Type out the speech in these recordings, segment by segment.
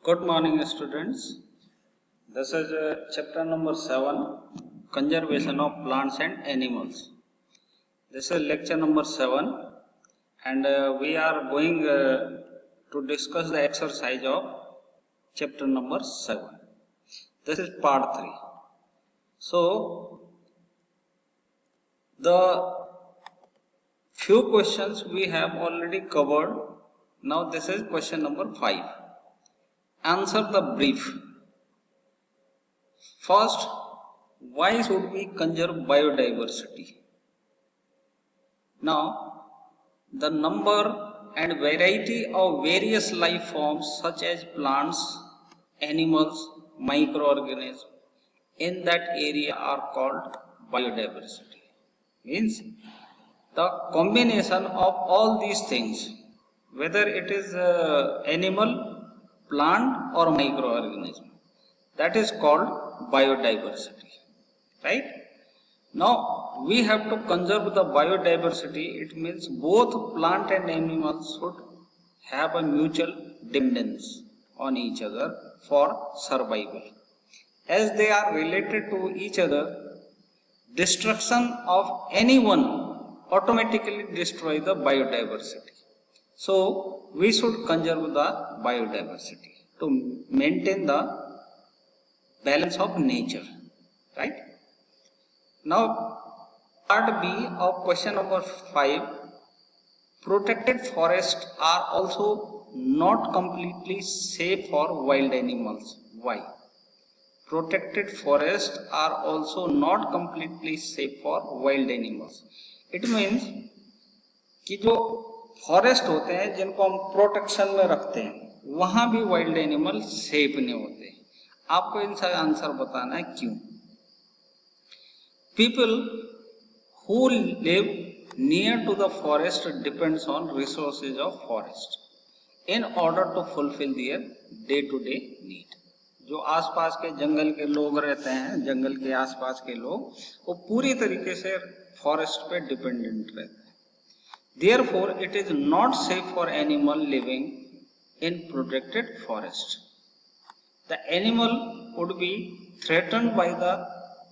Good morning, students. This is chapter number 7, Conservation of Plants and Animals. This is lecture number 7, and we are going to discuss the exercise of chapter number 7. This is part 3. So, the few questions we have already covered. Now, this is question number 5. Answer the brief. First, why should we conserve biodiversity? Now, the number and variety of various life forms such as plants, animals, microorganisms in that area are called biodiversity. Means the combination of all these things, whether it is animal, plant or microorganism, that is called biodiversity, right? Now we have to conserve the biodiversity. It means both plant and animals should have a mutual dependence on each other for survival. As they are related to each other, destruction of any one automatically destroy the biodiversity. So we should conserve the biodiversity to maintain the balance of nature, right? Now, part B of question number 5, protected forests are also not completely safe for wild animals. Why? Protected forests are also not completely safe for wild animals. It means कि जो forest होते हैं जिनको हम protection में रखते हैं वहां भी वाइल्ड एनिमल सेफ नहीं होते. आपको इनका आंसर बताना है क्यों. People who live near to the forest depends on resources of forest in order to fulfil their day to day need. जो आसपास के जंगल के लोग रहते हैं, जंगल के आसपास के लोग, वो पूरी तरीके से फॉरेस्ट पे डिपेंडेंट रहते हैं. Therefore, it is not safe for animal living in protected forest. The animal would be threatened by the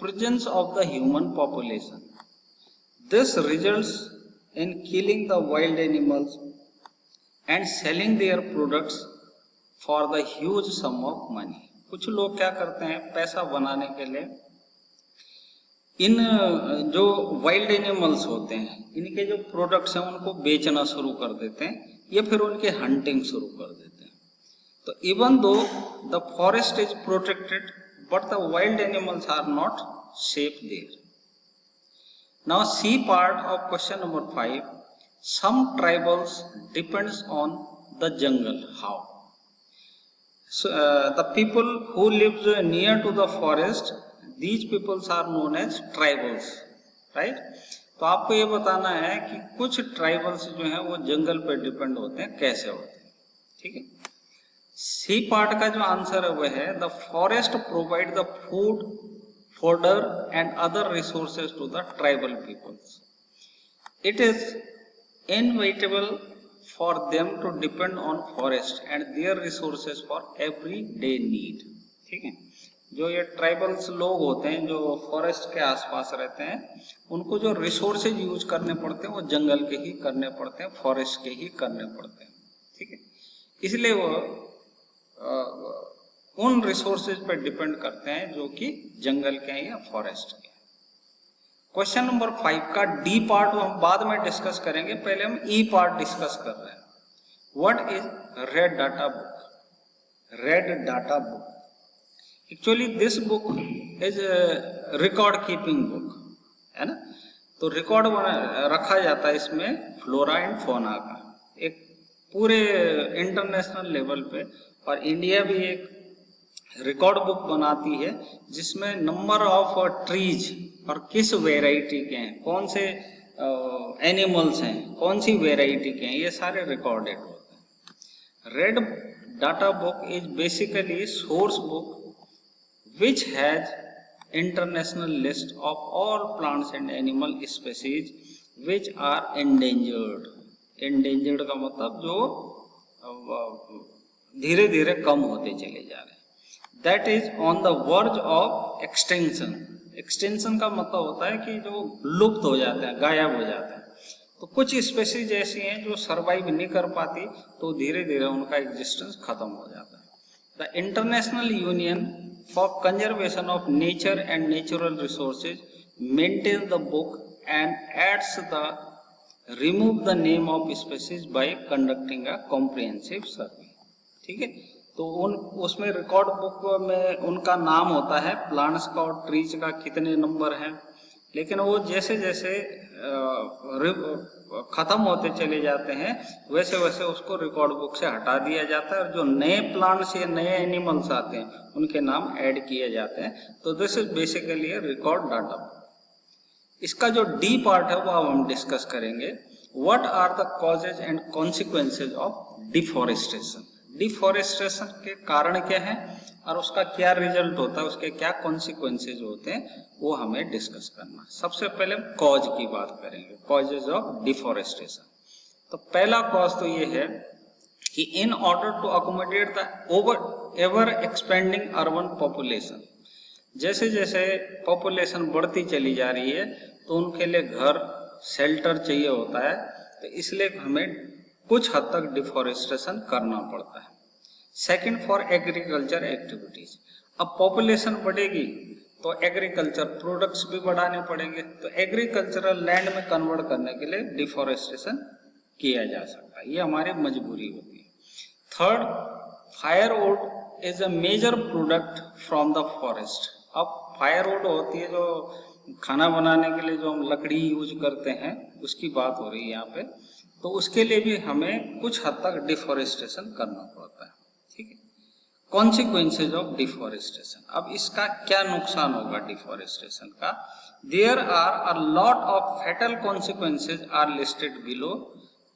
presence of the human population. This results in killing the wild animals and selling their products for the huge sum of money. कुछ लोग क्या करते हैं, पैसा बनाने के लिए इन जो वाइल्ड एनिमल्स होते हैं इनके जो प्रोडक्ट्स हैं उनको बेचना शुरू कर देते हैं या फिर उनके हंटिंग शुरू कर देते हैं. तो even though the forest is protected but the wild animals are not safe there. Now see part of question number 5, some tribals depends on the jungle. How? The people who lives near to the forest, these peoples are known as tribals, right? तो आपको ये बताना है कि कुछ tribals जो हैं वो जंगल पर डिपेंड होते हैं, कैसे होते हैं. ठीक है. सी पार्ट का जो आंसर है वह है the forest provide the food, fodder and other resources to the tribal peoples. It is inevitable for them to depend on forest and their resources for every day need. ठीक है. जो ये tribals लोग होते हैं जो फॉरेस्ट के आसपास रहते हैं उनको जो रिसोर्सेज यूज करने पड़ते हैं वो जंगल के ही करने पड़ते हैं, फॉरेस्ट के ही करने पड़ते हैं. ठीक है. इसलिए वो उन रिसोर्सेज पर डिपेंड करते हैं जो कि जंगल के हैं या फॉरेस्ट के. क्वेश्चन नंबर 5 का डी पार्ट हम बाद में डिस्कस करेंगे, पहले हम ई पार्ट डिस्कस कर रहे हैं. What is red data book? Red data book, actually this book is record keeping book, है ना. तो रिकॉर्ड रखा जाता है इसमें फ्लोरा एंड फोना का एक पूरे इंटरनेशनल लेवल पे, और इंडिया भी एक रिकॉर्ड बुक बनाती है जिसमें नंबर ऑफ ट्रीज और किस वेराइटी के हैं, कौन से एनिमल्स हैं, कौन सी वेराइटी के हैं, ये सारे रिकॉर्डेड होते हैं. Red data book is basically source book which has international list of all plants and animal species which are endangered. endangered का मतलब जो धीरे धीरे कम होते चले जा रहे हैं। That is on the verge of extension. Extension का मतलब होता है कि जो लुप्त हो जाते हैं, गायब हो जाते हैं। तो कुछ स्पेसीज ऐसी हैं जो सरवाइव नहीं कर पाती, तो धीरे धीरे उनका एग्जिस्टेंस खत्म हो जाता है। The international union for conservation of nature and natural resources maintain the book and adds the remove the name of species by conducting a comprehensive survey. ठीक है, तो उसमें रिकॉर्ड बुक में उनका नाम होता है, प्लांट्स का और ट्रीज का कितने नंबर हैं, लेकिन वो जैसे जैसे खत्म होते चले जाते हैं वैसे वैसे उसको रिकॉर्ड बुक से हटा दिया जाता है, और जो नए प्लांट्स या नए एनिमल्स आते हैं उनके नाम ऐड किए जाते हैं। तो this is basically record data. इसका जो डी पार्ट है वो अब हम डिस्कस करेंगे। What are the causes and consequences of deforestation. Deforestation के कारण क्या है और उसका क्या रिजल्ट होता है, उसके क्या कॉन्सिक्वेंसेज होते हैं, वो हमें डिस्कस करना। सबसे पहले कॉज की बात करेंगे, कॉजेज ऑफ डिफॉरेस्टेशन। तो पहला कॉज तो ये है कि in order to accommodate the ever expanding urban population, जैसे जैसे पॉपुलेशन बढ़ती चली जा रही है तो उनके लिए घर, शेल्टर चाहिए होता है, तो इसलिए हमें कुछ हद तक डिफॉरेस्टेशन करना पड़ता है। Second, for agriculture activities. अब पॉपुलेशन बढ़ेगी तो एग्रीकल्चर प्रोडक्ट्स भी बढ़ाने पड़ेंगे, तो एग्रीकल्चरल लैंड में कन्वर्ट करने के लिए डिफॉरेस्टेशन किया जा सकता है, ये हमारी मजबूरी होती है। Third, firewood is a major product from the forest. अब फायरवुड होती है जो खाना बनाने के लिए जो हम लकड़ी यूज करते हैं, उसकी बात हो रही है यहाँ पे, तो उसके लिए भी हमें कुछ हद तक डिफॉरेस्टेशन करना पड़ता है। ठीक है, कॉन्सिक्वेंसेज ऑफ डिफॉरेस्टेशन। अब इसका क्या नुकसान होगा डिफॉरेस्टेशन का? There are a lot of fatal consequences are listed below.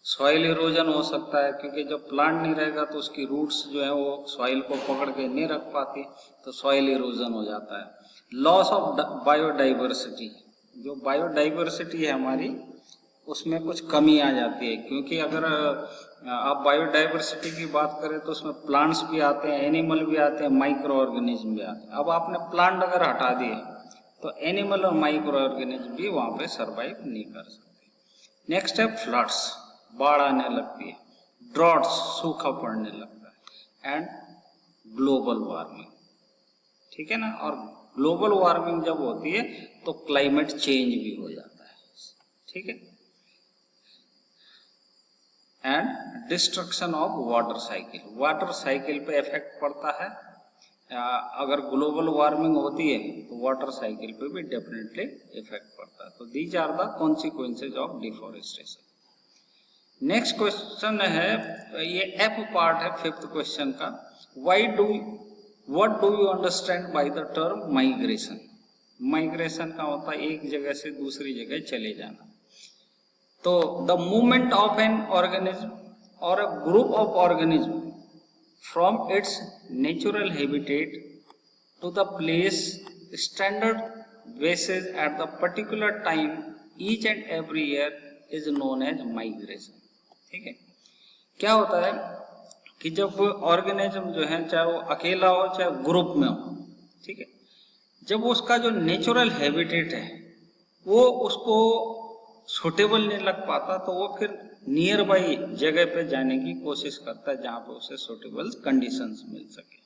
Soil erosion हो सकता है, क्योंकि जब प्लांट नहीं रहेगा तो उसकी रूट्स जो है वो सॉइल को पकड़ के नहीं रख पाती, तो सॉइल इरोजन हो जाता है। लॉस ऑफ बायोडाइवर्सिटी, जो बायोडाइवर्सिटी है हमारी उसमें कुछ कमी आ जाती है, क्योंकि अगर आप बायोडाइवर्सिटी की बात करें तो उसमें प्लांट्स भी आते हैं, एनिमल भी आते हैं, माइक्रो ऑर्गेनिज्म भी आते हैं। अब आपने प्लांट अगर हटा दिए तो एनिमल और माइक्रो ऑर्गेनिज्म भी वहाँ पे सर्वाइव नहीं कर सकते। नेक्स्ट है फ्लड्स, बाढ़ आने लगती है, ड्रॉट्स, सूखा पड़ने लगता है, एंड ग्लोबल वार्मिंग। ठीक है ना, और ग्लोबल वार्मिंग जब होती है तो क्लाइमेट चेंज भी हो जाता है। ठीक है, and destruction of water cycle, water cycle पे इफेक्ट पड़ता है। अगर ग्लोबल वार्मिंग होती है तो वाटर साइकिल पे भी डेफिनेटली इफेक्ट पड़ता है। तो these are the consequences of deforestation. Next question है, ये एफ पार्ट है फिफ्थ क्वेश्चन का। What do you understand by the term migration. Migration का होता है एक जगह से दूसरी जगह चले जाना। तो the movement of an organism और a group of organism from its natural habitat to the place standard basis at the particular time each and every year is known as migration. ठीक है, क्या होता है कि जब ऑर्गेनिज्म जो है, चाहे वो अकेला हो चाहे ग्रुप में हो, ठीक है, जब उसका जो नेचुरल हैबिटेट है वो उसको सूटेबल नहीं लग पाता तो वो फिर नियर बाई जगह पे जाने की कोशिश करता है जहाँ पे उसे सूटेबल कंडीशंस मिल सके।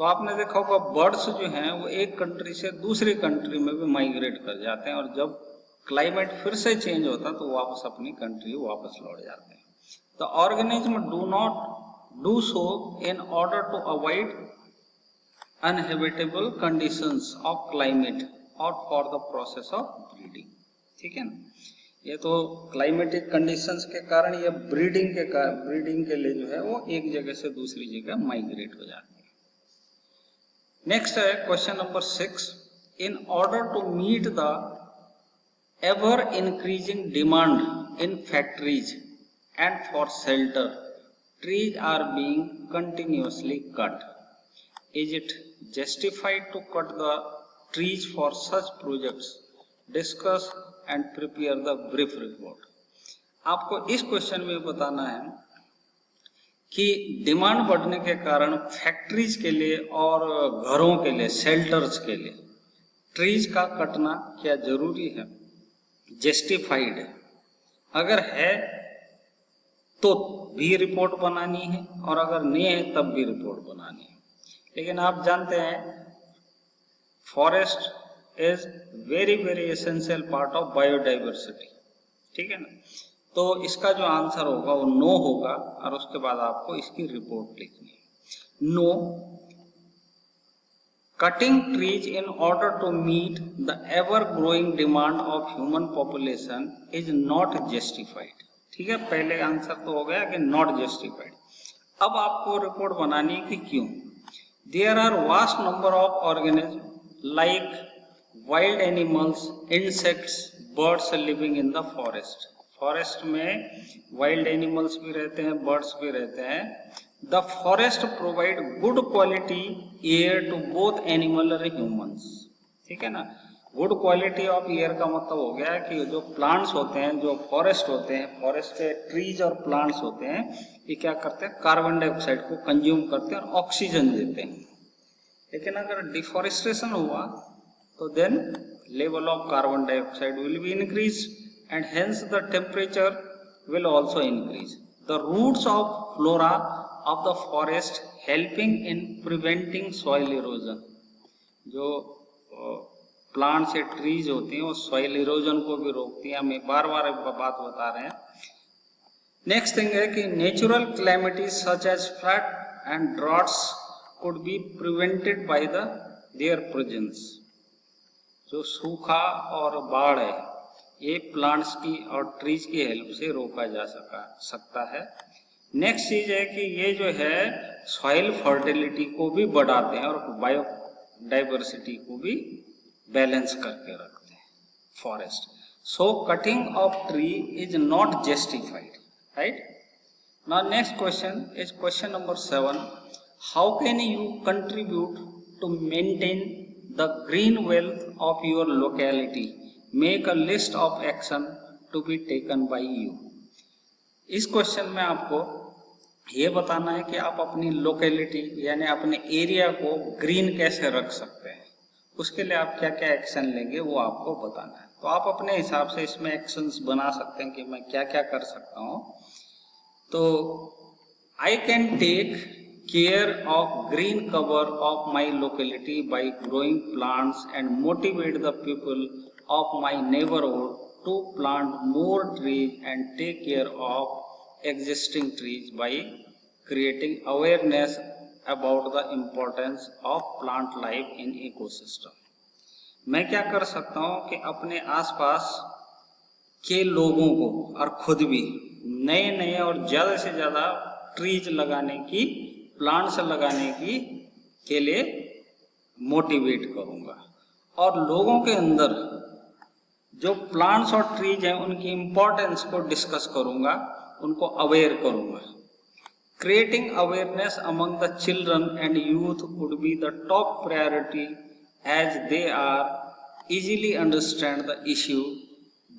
तो आपने देखा होगा बर्ड्स जो हैं वो एक कंट्री से दूसरी कंट्री में भी माइग्रेट कर जाते हैं, और जब क्लाइमेट फिर से चेंज होता है तो वापस अपनी कंट्री वापस लौट जाते हैं। The organism do not do so in order to avoid uninhabitable conditions of climate और for the process of breeding। ठीक है ना, ये तो क्लाइमेटिक कंडीशंस के कारण ये ब्रीडिंग के लिए जो है वो एक जगह से दूसरी जगह माइग्रेट हो जाती है। नेक्स्ट है question number 6। In order to meet the ever increasing demand in factories and for shelter, trees are being continuously cut. Is it justified to cut the trees for such projects? Discuss and prepare the brief report। आपको इस question में बताना है कि demand बढ़ने के कारण factories के लिए और घरों के लिए, शेल्टर्स के लिए ट्रीज का कटना क्या जरूरी है, जस्टिफाइड है? अगर है तो भी रिपोर्ट बनानी है, और अगर नहीं है तब भी रिपोर्ट बनानी है। लेकिन आप जानते हैं forest is very very essential part of biodiversity, ठीक है ना। तो इसका जो आंसर होगा वो नो होगा, और उसके बाद आपको इसकी रिपोर्ट लिखनी है। No, cutting trees in order to meet the ever growing demand of human population is not justified। ठीक है, पहले आंसर तो हो गया कि नॉट जस्टिफाइड। अब आपको रिपोर्ट बनानी कि क्यों। There are vast number of organism like wild animals, insects, birds living in the forest. Forest में वाइल्ड एनिमल्स भी रहते हैं, बर्ड्स भी रहते हैं। The forest provide good quality air to both animal और ह्यूमंस, ठीक है ना। गुड क्वालिटी ऑफ एयर का मतलब हो गया कि जो प्लांट्स होते हैं, जो फॉरेस्ट होते हैं, फॉरेस्ट के ट्रीज और प्लांट्स होते हैं, ये क्या करते हैं, कार्बन डाइऑक्साइड को कंज्यूम करते हैं और ऑक्सीजन देते हैं। लेकिन अगर डिफॉरेस्टेशन हुआ तो then level of carbon dioxide will be increase and hence the temperature will also increase. The roots of flora of the forest helping in preventing soil erosion। जो प्लांट्स या ट्रीज होती हैं वो सॉइल इरोजन को भी रोकती हैं, हमें बार बार बात बता रहे हैं। नेक्स्ट थिंग है कि natural calamities such as flood and droughts could be prevented by the their presence. जो सूखा और बाढ़ है ये प्लांट्स की और ट्रीज की हेल्प से रोका जा सकता है। नेक्स्ट चीज है कि ये जो है सॉइल फर्टिलिटी को भी बढ़ाते हैं और बायोडाइवर्सिटी को भी बैलेंस करके रखते हैं forest. So cutting of tree is not justified, right. Now next question is question number 7। How can you contribute to maintain the green wealth of your locality? Make a list of action to be taken by you. इस question में आपको ये बताना है कि आप अपनी locality यानी अपने एरिया को ग्रीन कैसे रख सकते हैं, उसके लिए आप क्या क्या एक्शन लेंगे वो आपको बताना है। तो आप अपने हिसाब से इसमें एक्शंस बना सकते हैं कि मैं क्या क्या कर सकता हूँ। तो I can take care of green cover of my locality by growing plants and motivate the people of my neighborhood to plant more trees and take care of existing trees by creating awareness about the importance of plant life in ecosystem। मैं क्या कर सकता हूँ कि अपने आसपास के लोगों को और खुद भी नए नए और ज़्यादा से ज़्यादा ट्रीज लगाने की, प्लांट्स लगाने की के लिए मोटिवेट करूँगा, और लोगों के अंदर जो प्लांट्स और ट्रीज हैं उनकी इम्पोर्टेंस को डिस्कस करूंगा, उनको अवेयर करूंगा। Creating awareness among the children and youth would be the top priority as they are easily understand the issue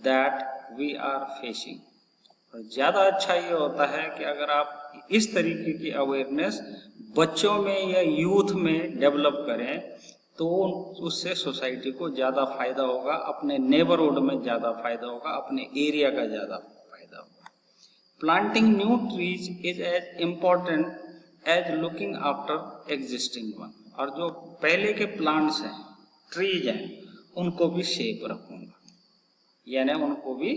that we are facing. और ज़्यादा अच्छा ये होता है कि अगर आप इस तरीके की अवेयरनेस बच्चों में या यूथ में डेवलप करें तो उससे सोसाइटी को ज़्यादा फायदा होगा, अपने नेबरहुड में ज़्यादा फायदा होगा, अपने एरिया का ज़्यादा फायदा होगा। Planting new trees is as important as looking after existing one. और जो पहले के प्लांट्स हैं, ट्रीज हैं, उनको भी सेफ रखूँगा, यानी उनको भी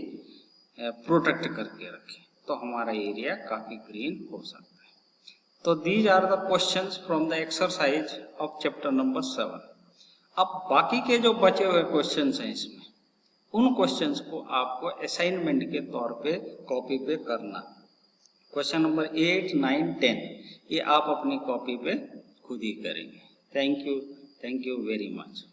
प्रोटेक्ट करके रखें, तो हमारा एरिया काफ़ी ग्रीन हो सकता है। तो these are the questions from the exercise of chapter number 7। अब बाकी के जो बचे हुए क्वेश्चंस हैं इसमें, उन क्वेश्चंस को आपको असाइनमेंट के तौर पे कॉपी पे करना। क्वेश्चन नंबर 8, 9, 10 ये आप अपनी कॉपी पे खुद ही करेंगे। Thank you very much.